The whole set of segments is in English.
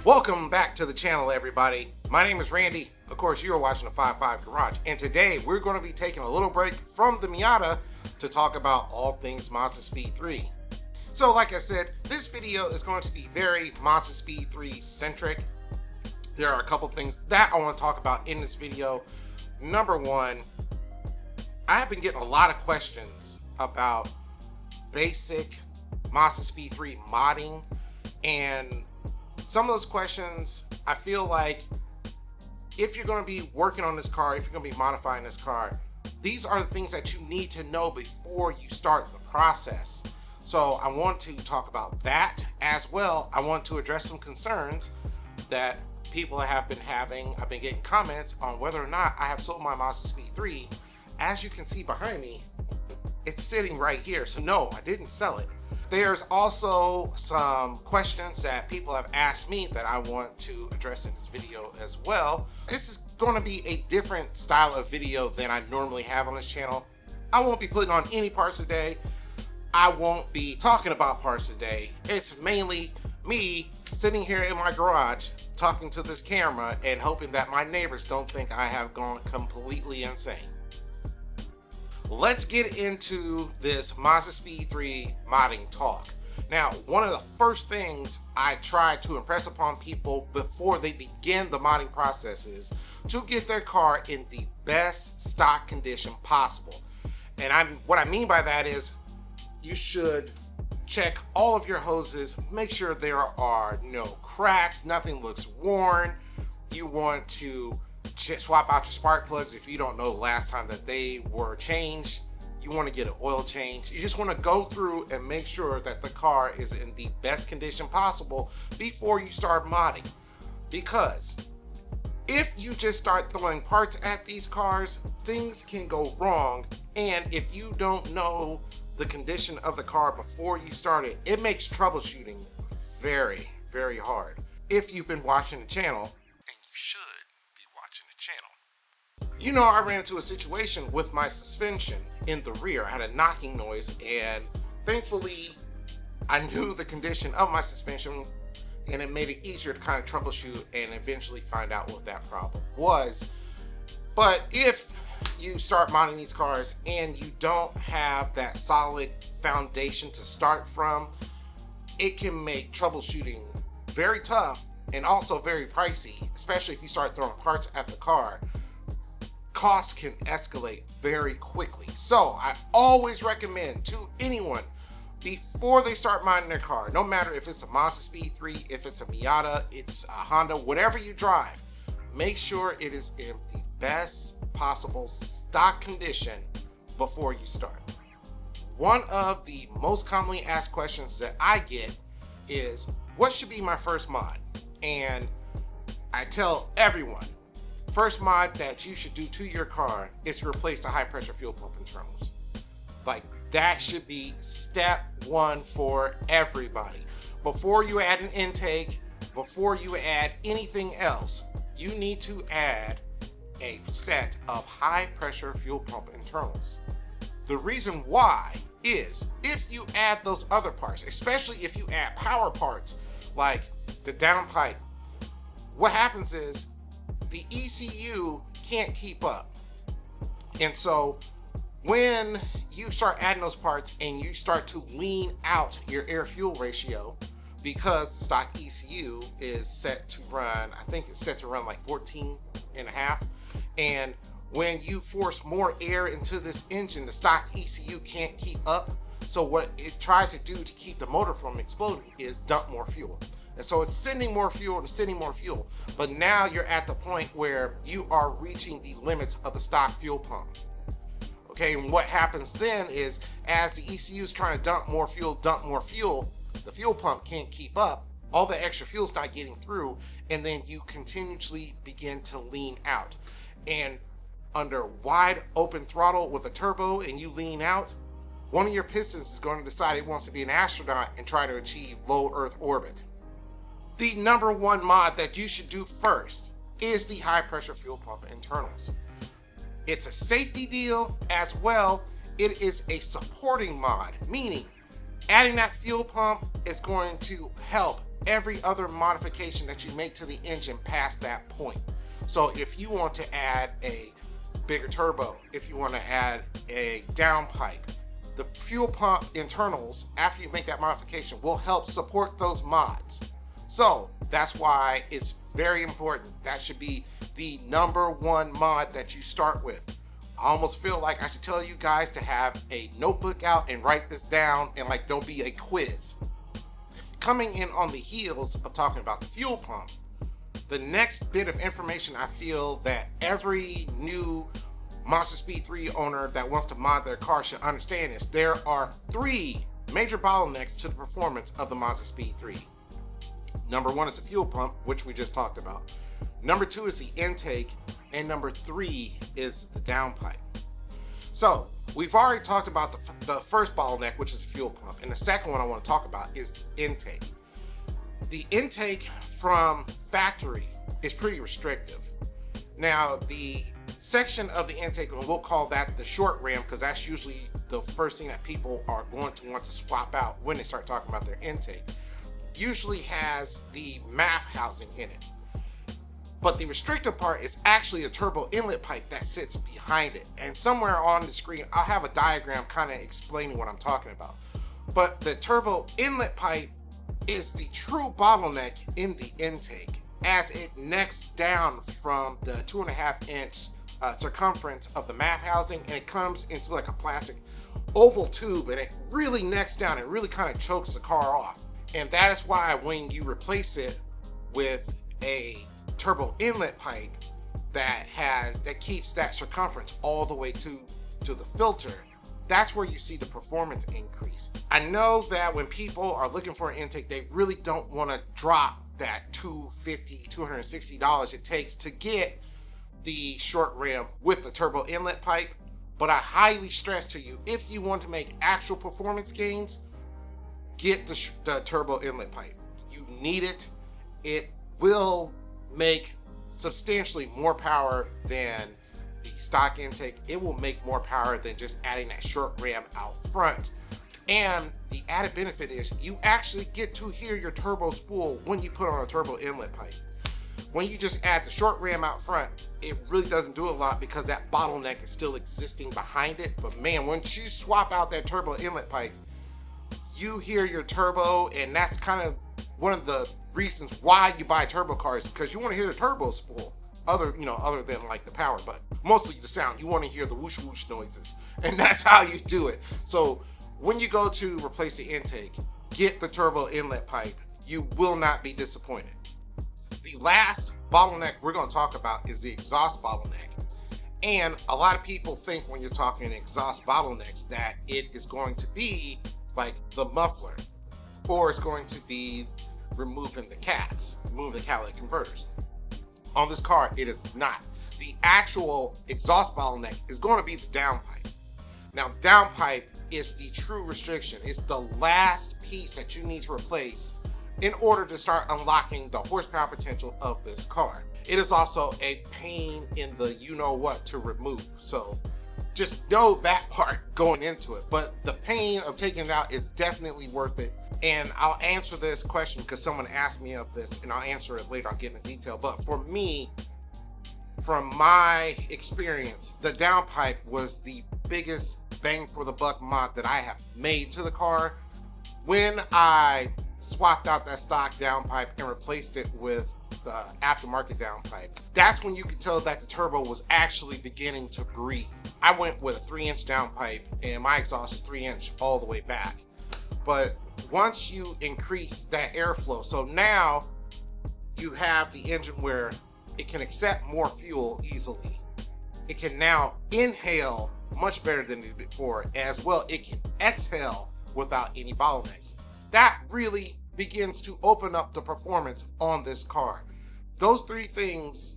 Welcome back to the channel, everybody. My name is Randy. Of course, you are watching the 5-5 Garage, and today we're going to be taking a little break from the Miata to talk about all things Mazdaspeed 3. So like I said, this video is going to be very Mazdaspeed 3 centric. There are a couple things that I want to talk about in this video. Number one, I have been getting a lot of questions about basic Mazdaspeed 3 modding, and some of those questions, I feel like if you're going to be working on this car, if you're going to be modifying this car, these are the things that you need to know before you start the process. So I want to talk about that as well. I want to address some concerns that people have been having. I've been getting comments on whether or not I have sold my Mazdaspeed 3. As you can see behind me, it's sitting right here. So no, I didn't sell it. There's also some questions that people have asked me that I want to address in this video as well. This is going to be a different style of video than I normally have on this channel. I won't be putting on any parts today. I won't be talking about parts today. It's mainly me sitting here in my garage talking to this camera and hoping that my neighbors don't think I have gone completely insane. Let's get into this Mazdaspeed 3 modding talk. Now, one of the first things I try to impress upon people before they begin the modding process is to get their car in the best stock condition possible. And what I mean by that is you should check all of your hoses, make sure there are no cracks, nothing looks worn. You want to swap out your spark plugs if you don't know the last time that they were changed. You want to get an oil change. You just want to go through and make sure that the car is in the best condition possible before you start modding. Because if you just start throwing parts at these cars, things can go wrong. And if you don't know the condition of the car before you start it, it makes troubleshooting very, very hard. If you've been watching the channel, and you should be watching the channel, you know I ran into a situation with my suspension in the rear. I had a knocking noise, and thankfully I knew the condition of my suspension, and it made it easier to kind of troubleshoot and eventually find out what that problem was. But if you start modding these cars and you don't have that solid foundation to start from, it can make troubleshooting very tough and also very pricey, especially if you start throwing parts at the car. Costs can escalate very quickly. So I always recommend to anyone, before they start modding their car, no matter if it's a Mazdaspeed 3, if it's a Miata, it's a Honda, whatever you drive, make sure it is in the best possible stock condition before you start. One of the most commonly asked questions that I get is, what should be my first mod? And I tell everyone, first mod that you should do to your car is to replace the high pressure fuel pump internals. Like, that should be step one for everybody. Before you add an intake, before you add anything else, you need to add a set of high pressure fuel pump internals. The reason why is if you add those other parts, especially if you add power parts like the downpipe, what happens is the ECU can't keep up. And so when you start adding those parts and you start to lean out your air fuel ratio, because the stock ECU is set to run, I think it's set to run like 14 and a half. And when you force more air into this engine, the stock ECU can't keep up. So what it tries to do to keep the motor from exploding is dump more fuel. And so it's sending more fuel and sending more fuel. But now you're at the point where you are reaching the limits of the stock fuel pump. Okay, and what happens then is as the ECU is trying to dump more fuel, the fuel pump can't keep up. All the extra fuel's not getting through, and then you continuously begin to lean out. And under wide open throttle with a turbo and you lean out, one of your pistons is going to decide it wants to be an astronaut and try to achieve low Earth orbit. The number one mod that you should do first is the high pressure fuel pump internals. It's a safety deal as well. It is a supporting mod, meaning adding that fuel pump is going to help every other modification that you make to the engine past that point. So if you want to add a bigger turbo, if you want to add a downpipe, the fuel pump internals, after you make that modification, will help support those mods. So that's why it's very important. That should be the #1 mod that you start with. I almost feel like I should tell you guys to have a notebook out and write this down, and like there'll be a quiz. Coming in on the heels of talking about the fuel pump, the next bit of information I feel that every new Mazdaspeed 3 owner that wants to mod their car should understand is there are 3 major bottlenecks to the performance of the Mazdaspeed 3. #1 is the fuel pump, which we just talked about. #2 is the intake, and #3 is the downpipe. So we've already talked about the first bottleneck, which is the fuel pump, and the second one I want to talk about is the intake. The intake from factory is pretty restrictive. Now the section of the intake, and we'll call that the short ram, because that's usually the first thing that people are going to want to swap out when they start talking about their intake, usually has the MAF housing in it. But the restrictive part is actually a turbo inlet pipe that sits behind it. And somewhere on the screen, I'll have a diagram kind of explaining what I'm talking about. But the turbo inlet pipe is the true bottleneck in the intake, as it necks down from the 2.5-inch circumference of the MAF housing, and it comes into like a plastic oval tube, and it really necks down and really kind of chokes the car off. And that is why when you replace it with a turbo inlet pipe that keeps that circumference all the way to the filter, that's where you see the performance increase. I know that when people are looking for an intake, they really don't want to drop that $250, $260 it takes to get the short ram with the turbo inlet pipe. But I highly stress to you, if you want to make actual performance gains, get the turbo inlet pipe. You need it. It will make substantially more power than the stock intake. It will make more power than just adding that short ram out front. And the added benefit is you actually get to hear your turbo spool when you put on a turbo inlet pipe. When you just add the short ram out front, it really doesn't do a lot because that bottleneck is still existing behind it. But man, once you swap out that turbo inlet pipe, you hear your turbo, and that's kind of one of the reasons why you buy turbo cars, because you want to hear the turbo spool, other than like the power, but mostly the sound. You want to hear the whoosh whoosh noises, and that's how you do it. So when you go to replace the intake, get the turbo inlet pipe. You will not be disappointed. The last bottleneck we're going to talk about is the exhaust bottleneck. And a lot of people think when you're talking exhaust bottlenecks that it is going to be like the muffler, or it's going to be removing the catalytic converters. On this car, it is not. The actual exhaust bottleneck is going to be the downpipe. Now, the downpipe is the true restriction. It's the last piece that you need to replace in order to start unlocking the horsepower potential of this car. It is also a pain in the you-know-what to remove. So just know that part going into it. But the pain of taking it out is definitely worth it. And I'll answer this question because someone asked me of this, and I'll answer it later. I'll get into detail. But for me, from my experience, the downpipe was the biggest bang for the buck mod that I have made to the car. When I swapped out that stock downpipe and replaced it with the aftermarket downpipe, that's when you could tell that the turbo was actually beginning to breathe. I went with a 3-inch downpipe, and my exhaust is 3-inch all the way back. But once you increase that airflow, so now you have the engine where it can accept more fuel easily. It can now inhale much better than it did before. As well, it can exhale without any bottlenecks. That really begins to open up the performance on this car. Those 3 things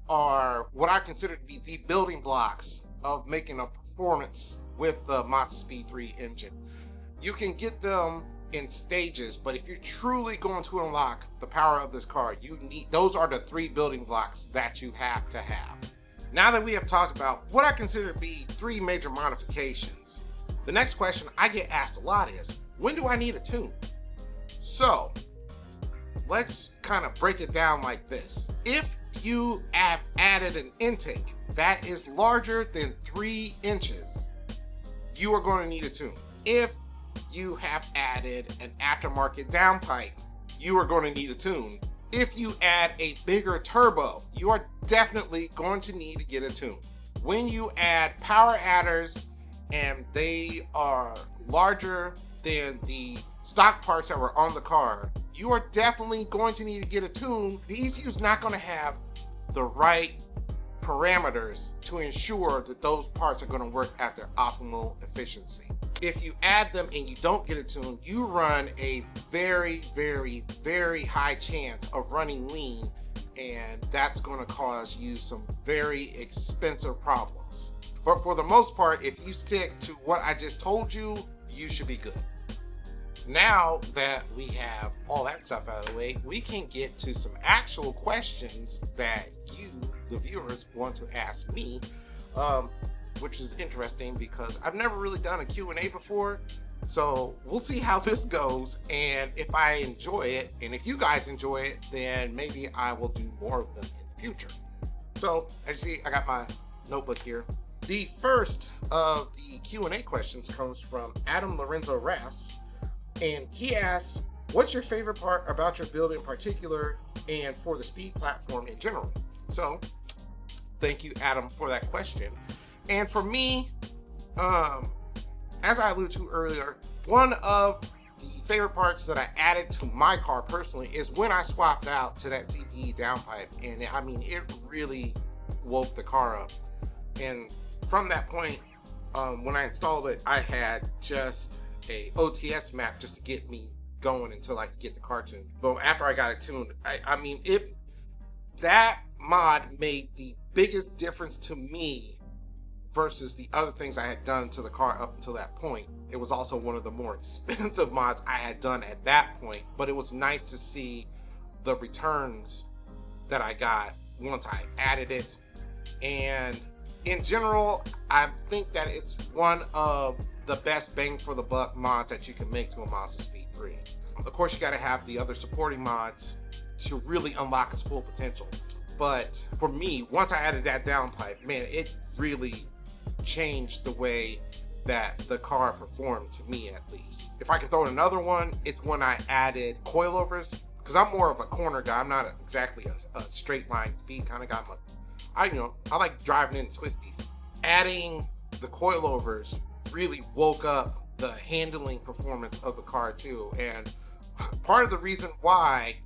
are what I consider to be the building blocks of making a performance with the Mazdaspeed 3 engine. You can get them in stages, but if you're truly going to unlock the power of this car, those are the 3 building blocks that you have to have. Now that we have talked about what I consider to be 3 major modifications, the next question I get asked a lot is, when do I need a tune? So let's kind of break it down like this. If you have added an intake that is larger than 3 inches, you are going to need a tune. If you have added an aftermarket downpipe, you are going to need a tune. If you add a bigger turbo, you are definitely going to need to get a tune. When you add power adders and they are larger than the stock parts that were on the car, you are definitely going to need to get a tune. The ECU is not going to have the right parameters to ensure that those parts are going to work at their optimal efficiency. If you add them and you don't get a tune, you run a very, very, very high chance of running lean, and that's going to cause you some very expensive problems. But for the most part, if you stick to what I just told you, you should be good. Now that we have all that stuff out of the way, we can get to some actual questions that you, the viewers, want to ask me, which is interesting because I've never really done a Q&A before. So we'll see how this goes, and if I enjoy it, and if you guys enjoy it, then maybe I will do more of them in the future. So as you see, I got my notebook here. The first of the Q&A questions comes from Adam Lorenzo Rasp, and he asked, what's your favorite part about your build in particular and for the speed platform in general? So thank you, Adam, for that question. And for me, as I alluded to earlier, one of the favorite parts that I added to my car personally is when I swapped out to that TPE downpipe. And I mean, it really woke the car up. And from that point, when I installed it, I had just a OTS map just to get me going until I could get the car tuned. But after I got it tuned, I mean, that mod made the biggest difference to me versus the other things I had done to the car up until that point. It was also one of the more expensive mods I had done at that point, but it was nice to see the returns that I got once I added it. And in general, I think that it's one of the best bang for the buck mods that you can make to a Mazdaspeed 3. Of course, you got to have the other supporting mods to really unlock its full potential. But for me, once I added that downpipe, man, it really changed the way that the car performed, to me at least. If I can throw in another one, it's when I added coilovers, because I'm more of a corner guy. I'm not exactly a straight line speed kind of guy. I like driving in twisties. Adding the coilovers really woke up the handling performance of the car too. And part of the reason why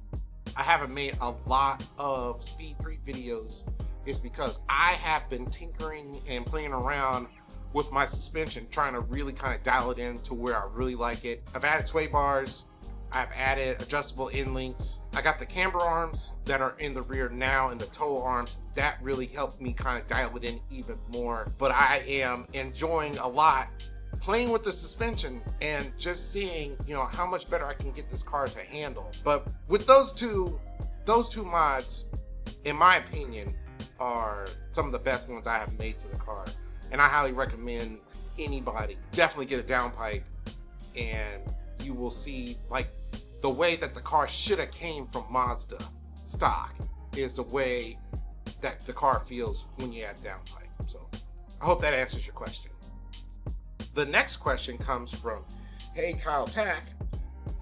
I haven't made a lot of Speed 3 videos is because I have been tinkering and playing around with my suspension, trying to really kind of dial it in to where I really like it. I've added sway bars, I've added adjustable end links. I got the camber arms that are in the rear now and the toe arms. That really helped me kind of dial it in even more. But I am enjoying a lot playing with the suspension and just seeing, how much better I can get this car to handle. But with those two mods, in my opinion, are some of the best ones I have made to the car. And I highly recommend anybody definitely get a downpipe, and you will see like the way that the car should have came from Mazda stock is the way that the car feels when you add downpipe. So I hope that answers your question. The next question comes from Hey Kyle Tack,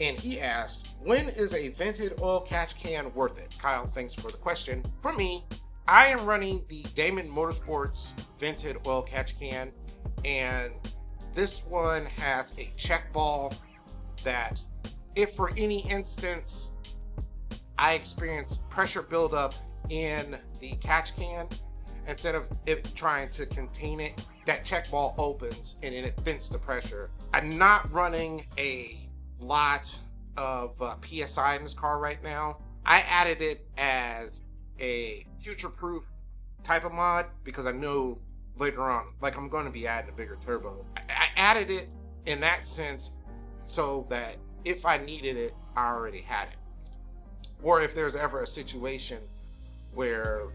and he asked, when is a vented oil catch can worth it? Kyle, thanks for the question. For me, I am running the Damon Motorsports vented oil catch can, and this one has a check ball that if for any instance I experience pressure buildup in the catch can, instead of it trying to contain it, that check ball opens and then it vents the pressure. I'm not running a lot of PSI in this car right now. I added it as a future-proof type of mod because I know later on, like, I'm going to be adding a bigger turbo. I added it in that sense so that if I needed it, I already had it. Or if there's ever a situation where,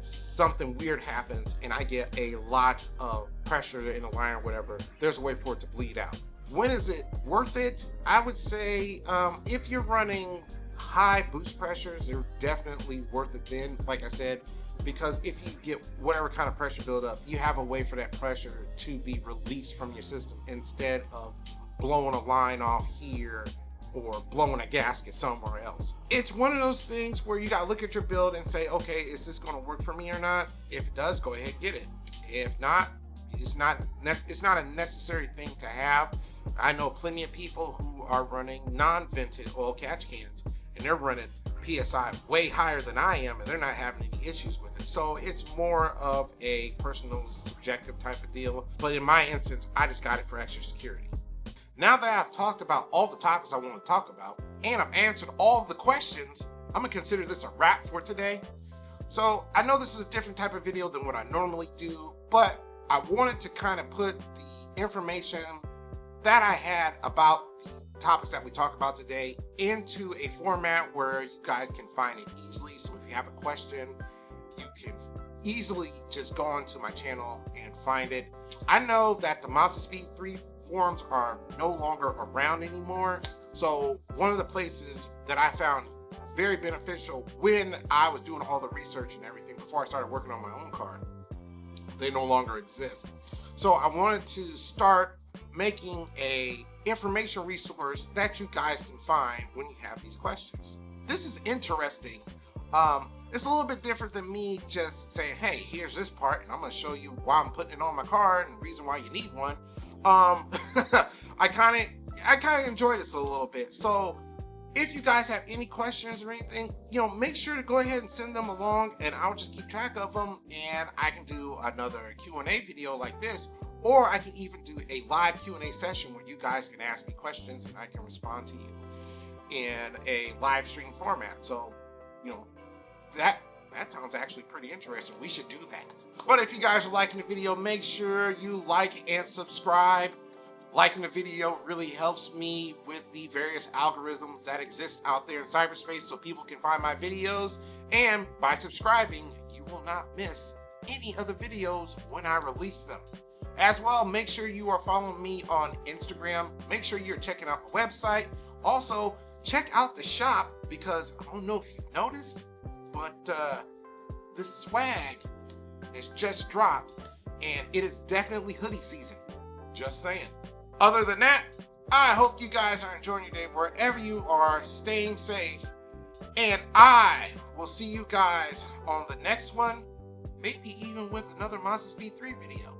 something weird happens and I get a lot of pressure in the line or whatever, there's a way for it to bleed out. When is it worth it? I would say if you're running high boost pressures, they're definitely worth it then, like I said, because if you get whatever kind of pressure buildup, you have a way for that pressure to be released from your system instead of blowing a line off here or blowing a gasket somewhere else. It's one of those things where you gotta look at your build and say, okay, is this gonna work for me or not? If it does, go ahead and get it. If not, it's not a necessary thing to have. I know plenty of people who are running non-vented oil catch cans and they're running PSI way higher than I am and they're not having any issues with it. So it's more of a personal subjective type of deal. But in my instance, I just got it for extra security. Now that I've talked about all the topics I want to talk about and I've answered all of the questions, I'm gonna consider this a wrap for today. So I know this is a different type of video than what I normally do, but I wanted to kind of put the information that I had about the topics that we talked about today into a format where you guys can find it easily. So if you have a question, you can easily just go onto my channel and find it. I know that the Mazdaspeed 3 forums are no longer around anymore. So one of the places that I found very beneficial when I was doing all the research and everything before I started working on my own car, they no longer exist. So I wanted to start making a information resource that you guys can find when you have these questions. This is interesting. It's a little bit different than me just saying, hey, here's this part and I'm gonna show you why I'm putting it on my car and the reason why you need one. I kind of enjoy this a little bit. So if you guys have any questions or anything, make sure to go ahead and send them along and I'll just keep track of them and I can do another Q&A video like this, or I can even do a live Q&A session where you guys can ask me questions and I can respond to you in a live stream format. So, that sounds actually pretty interesting. We should do that. But if you guys are liking the video, make sure you like and subscribe. Liking the video really helps me with the various algorithms that exist out there in cyberspace so people can find my videos. And by subscribing, you will not miss any of the videos when I release them. As well, make sure you are following me on Instagram. Make sure you're checking out the website. Also, check out the shop because I don't know if you've noticed, but this swag has just dropped and it is definitely hoodie season. Just saying. Other than that, I hope you guys are enjoying your day wherever you are, staying safe, and I will see you guys on the next one, maybe even with another Mazdaspeed 3 video.